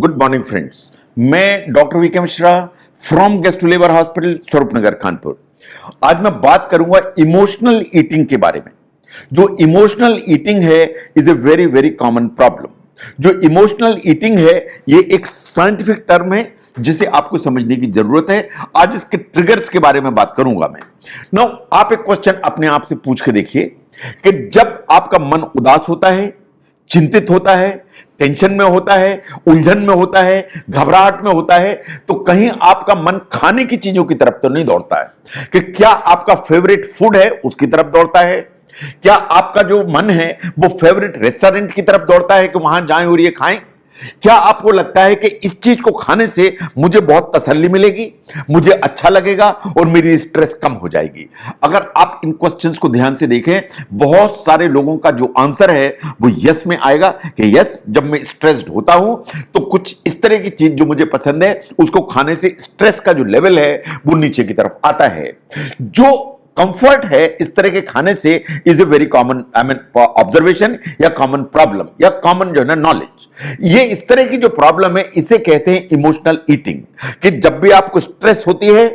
Good morning friends. मैं doctor VK Mishra from guest labour hospital Swaroopnagar Kanpur. आज मैं बात करूंगा इमोशनल ईटिंग के बारे में। जो इमोशनल ईटिंग है is a very very common problem. जो इमोशनल ईटिंग है ये एक साइंटिफिक टर्म है जिसे आपको समझने की जरूरत है। आज इसके ट्रिगर्स के बारे में बात करूंगा मैं। नाउ आप एक क्वेश्चन अपने आप से पूछ के देखिए कि जब आपका मन उदास होता है, चिंतित होता है, टेंशन में होता है, उलझन में होता है, घबराहट में होता है, तो कहीं आपका मन खाने की चीजों की तरफ तो नहीं दौड़ता है कि क्या आपका फेवरेट फूड है उसकी तरफ दौड़ता है? क्या आपका जो मन है वो फेवरेट रेस्टोरेंट की तरफ दौड़ता है कि वहां जाएं और ये खाएं? क्या आपको लगता है कि इस चीज को खाने से मुझे बहुत तसल्ली मिलेगी, मुझे अच्छा लगेगा और मेरी स्ट्रेस कम हो जाएगी? अगर आप इन क्वेश्चंस को ध्यान से देखें, बहुत सारे लोगों का जो आंसर है वो यस में आएगा कि यस, जब मैं स्ट्रेस्ड होता हूं तो कुछ इस तरह की चीज जो मुझे पसंद है उसको खाने से स्ट्रेस का जो लेवल है वो नीचे की तरफ आता है। जो कंफर्ट है इस तरह के खाने से is a very common observation या कॉमन प्रॉब्लम या कॉमन जो है ना नॉलेज। ये इस तरह की जो प्रॉब्लम है इसे कहते हैं इमोशनल ईटिंग। कि जब भी आपको स्ट्रेस होती है,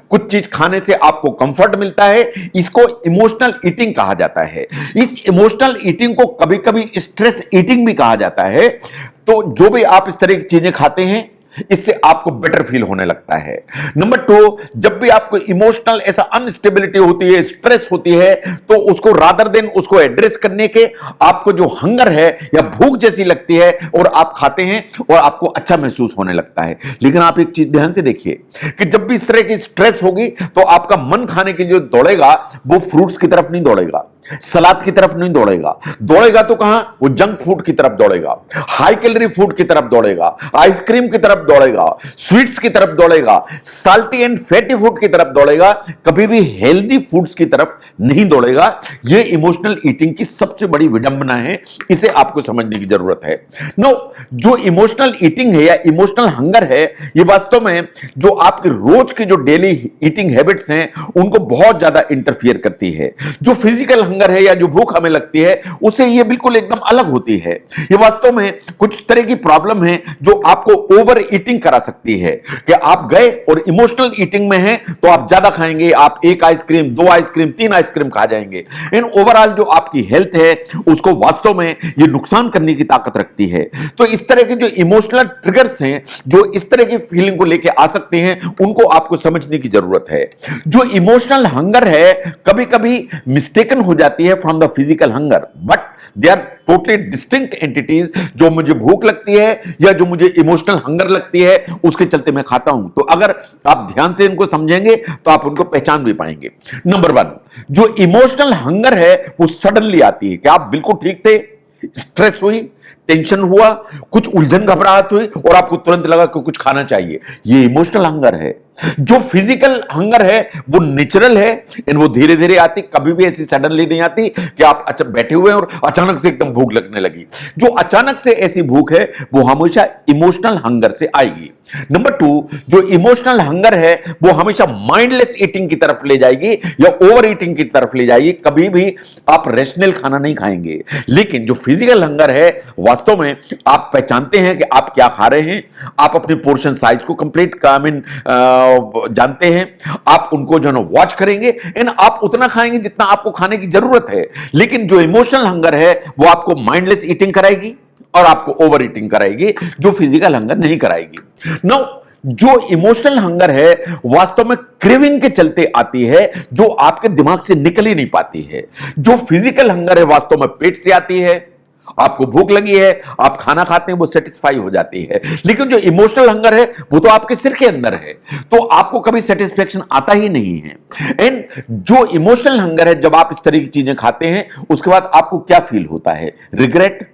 कुछ चीज खाने से आपको कंफर्ट मिलता है, इसको इमोशनल ईटिंग कहा जाता है। इस इमोशनल ईटिंग को कभी कभी स्ट्रेस ईटिंग भी कहा जाता है। तो जो भी आप इस तरह की चीजें खाते हैं इससे आपको बेटर फील होने लगता है। नंबर 2, जब भी आपको इमोशनल ऐसा अनस्टेबिलिटी होती है, स्ट्रेस होती है, तो उसको रादर देन उसको एड्रेस करने के आपको जो हंगर है या भूख जैसी लगती है और आप खाते हैं और आपको अच्छा महसूस होने लगता है। लेकिन आप एक चीज ध्यान से देखिए कि जब भी इस तरह की स्ट्रेस होगी तो आपका मन खाने के लिए दौड़ेगा, वो फ्रूट्स की तरफ नहीं दौड़ेगा, सलाद की तरफ नहीं दौड़ेगा। दौड़ेगा तो कहां? वो जंक फूड की तरफ दौड़ेगा, हाई कैलोरी फूड की तरफ दौड़ेगा, आइसक्रीम की तरफ दौड़ेगा, स्वीट्स की तरफ दौड़ेगा, साल्टी एंड फैटी फूड की तरफ दौड़ेगा। कभी भी हेल्दी फूड्स की तरफ नहीं दौड़ेगा। यह इमोशनल ईटिंग की सबसे बड़ी विडंबना है, इसे आपको समझने की जरूरत है। नो, जो इमोशनल ईटिंग है या इमोशनल हंगर है, यह वास्तव में जो आपके रोज की जो डेली ईटिंग हैबिट्स हैं उनको बहुत ज्यादा इंटरफियर करती है। जो फिजिकल हंगर है या जो भूख हमें लगती है उससे ये बिल्कुल एकदम अलग होती है। ये वास्तव में कुछ तरह की प्रॉब्लम है जो आपको ओवर ईटिंग करा सकती है कि आप गए और इमोशनल ईटिंग में हैं तो आप ज्यादा खाएंगे, आप 1 आइसक्रीम, 2 आइसक्रीम, 3 आइसक्रीम खा जाएंगे। इन ओवरऑल जो आपकी हेल्थ है उसको वास्तव में ये नुकसान करने की ताकत रखती है। तो इस तरह के जो इमोशनल ट्रिगर्स हैं जो इस तरह की फीलिंग को लेकर आ सकते हैं उनको आपको समझने की जरूरत है। जो इमोशनल हंगर है कभी कभी मिस्टेकन हो जाती है from the physical hunger, but they are totally distinct entities. जो मुझे भूख लगती है या जो मुझे इमोशनल हंगर लगती है उसके चलते मैं खाता हूं। तो अगर आप ध्यान से इनको समझेंगे तो आप उनको पहचान भी पाएंगे। नंबर 1, जो इमोशनल हंगर है वो सडनली आती है कि आप बिल्कुल ठीक थे, स्ट्रेस हुई, टेंशन हुआ, कुछ उलझन घबराहट हुई और आपको तुरंत लगा कि कुछ खाना चाहिए। ये इमोशनल हंगर है। जो फिजिकल हंगर है वो नेचुरल है एंड वो धीरे धीरे आती, कभी भी ऐसी सडनली नहीं आती कि आप अच्छा बैठे हुए हैं और अचानक से एकदम भूख लगने लगी। जो अचानक से ऐसी भूख है वो हमेशा इमोशनल हंगर से आएगी। नंबर 2, जो इमोशनल हंगर है वो हमेशा माइंडलेस ईटिंग की तरफ ले जाएगी या ओवर ईटिंग की तरफ ले जाएगी। कभी भी आप रैशनल खाना नहीं खाएंगे। लेकिन जो फिजिकल हंगर है वास्तव में आप पहचानते हैं कि आप क्या खा रहे हैं, आप अपने पोर्शन साइज को कंप्लीट जानते हैं, आप उनको जो है वॉच करेंगे एंड आप उतना खाएंगे जितना आपको खाने की जरूरत है। लेकिन जो इमोशनल हंगर है वो आपको माइंडलेस ईटिंग कराएगी और आपको ओवर ईटिंग कराएगी, जो फिजिकल हंगर नहीं कराएगी। नाउ, जो इमोशनल हंगर है वास्तव में क्रेविंग के चलते आती है जो आपके दिमाग से निकल ही नहीं पाती है। जो फिजिकल हंगर है वास्तव में पेट से आती है, आपको भूख लगी है, आप खाना खाते हैं, वो सेटिस्फाई हो जाती है। लेकिन जो इमोशनल हंगर है वो तो आपके सिर के अंदर है, तो आपको कभी सेटिस्फेक्शन आता ही नहीं है। एंड जो इमोशनल हंगर है, जब आप इस तरह की चीजें खाते हैं उसके बाद आपको क्या फील होता है? Regret,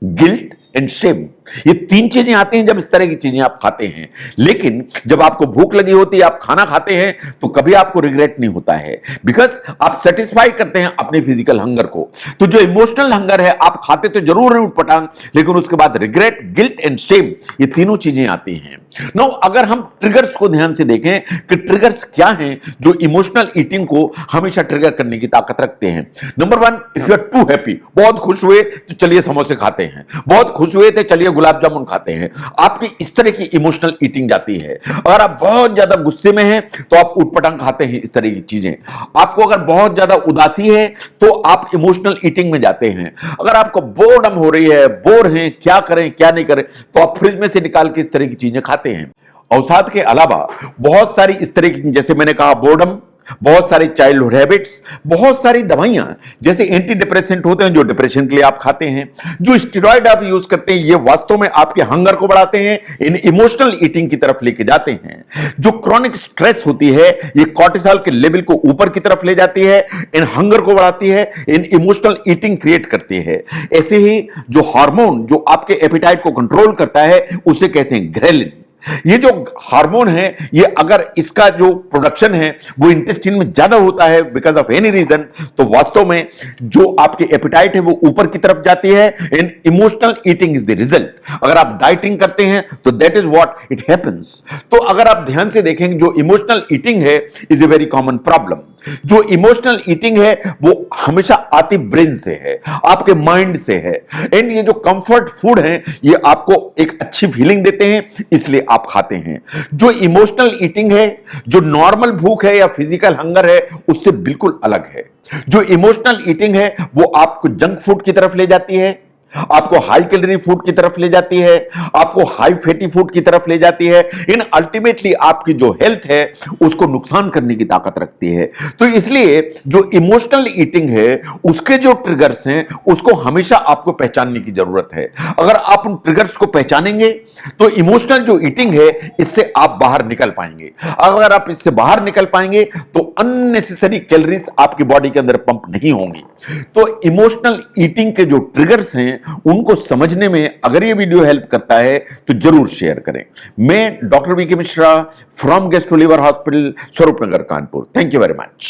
guilt and Shem. ये 3 चीजें आती हैं जब इस तरह की चीजें आप खाते हैं। लेकिन जब आपको भूख लगी होती है, आप खाना खाते हैं, तो कभी आपको रिग्रेट नहीं होता है, बिकॉज आप सेटिस्फाई करते हैं अपने फिजिकल हंगर को। तो जो इमोशनल हंगर है, आप खाते तो जरूर हैं उठपटांग, लेकिन उसके बाद रिग्रेट, गिल्ट एंड शेम, ये तीनों चीजें आती हैं। नो, अगर हम ट्रिगर्स को ध्यान से देखें कि ट्रिगर्स क्या हैं जो इमोशनल ईटिंग को हमेशा ट्रिगर करने की ताकत रखते हैं। Number 1, if you are too happy, बहुत खुश हुए तो चलिए समोसे खाते हैं, बहुत खुश हुए थे चलिए गुलाब जामुन खाते हैं, आपकी इस तरह की इमोशनल ईटिंग जाती है। अगर आप बहुत ज्यादा गुस्से में हैं तो आप ऊटपटांग खाते हैं, इस तरह की चीजें। आपको अगर बहुत ज्यादा उदासी है तो आप इमोशनल ईटिंग में जाते हैं। अगर आपको बोर्डम हो रही है, बोर हैं, क्या करें क्या नहीं करें, तो आप फ्रिज में से निकाल के इस तरह की चीजें खाते हैं। अवसाद के अलावा बहुत सारी इस तरह की, जैसे मैंने कहा बोर्डम, बहुत सारी चाइल्डहुड हैबिट्स, बहुत सारी दवाइयां जैसे एंटी डिप्रेसेंट होते हैं जो डिप्रेशन के लिए आप खाते हैं, जो स्टेरॉइड आप यूज करते हैं, ये वास्तव में आपके हंगर को बढ़ाते हैं, इन इमोशनल ईटिंग की तरफ लेके जाते हैं। जो क्रॉनिक स्ट्रेस होती है ये कॉर्टिसोल के लेवल को ऊपर की तरफ ले जाती है, इन हंगर को बढ़ाती है, इन इमोशनल ईटिंग क्रिएट करती है। ऐसे ही जो हार्मोन जो आपके एपेटाइट को कंट्रोल करता है उसे कहते हैं ग्रेलिन। ये जो हार्मोन है, ये अगर इसका जो प्रोडक्शन है वो इंटेस्टाइन में ज्यादा होता है बिकॉज ऑफ एनी रीजन, तो वास्तव में जो आपके एपेटाइट है वो ऊपर की तरफ जाती है। In emotional eating is the result. अगर आप डाइटिंग करते हैं तो that is what it happens. तो अगर आप ध्यान से देखेंगे, जो इमोशनल ईटिंग है is a very common problem. जो इमोशनल ईटिंग है वो हमेशा आती ब्रेन से है, आपके माइंड से है। एंड ये जो कंफर्ट फूड है ये आपको एक अच्छी फीलिंग देते हैं, इसलिए आप खाते हैं। जो इमोशनल ईटिंग है, जो नॉर्मल भूख है या फिजिकल हंगर है, उससे बिल्कुल अलग है। जो इमोशनल ईटिंग है वो आपको जंक फूड की तरफ ले जाती है, आपको हाई कैलोरी फूड की तरफ ले जाती है, आपको हाई फैटी फूड की तरफ ले जाती है। इन अल्टीमेटली आपकी जो हेल्थ है उसको नुकसान करने की ताकत रखती है। तो इसलिए जो इमोशनल ईटिंग है उसके जो ट्रिगर्स हैं उसको हमेशा आपको पहचानने की जरूरत है। अगर आप उन ट्रिगर्स को पहचानेंगे तो इमोशनल जो ईटिंग है इससे आप बाहर निकल पाएंगे। अगर आप इससे बाहर निकल पाएंगे तो अननेसेसरी कैलोरीज आपकी बॉडी के अंदर पंप नहीं होंगी। तो इमोशनल ईटिंग के जो ट्रिगर्स हैं उनको समझने में अगर ये वीडियो हेल्प करता है तो जरूर शेयर करें। मैं doctor VK Mishra from gastro liver hospital, Swaroopnagar, Kanpur. Thank you very much.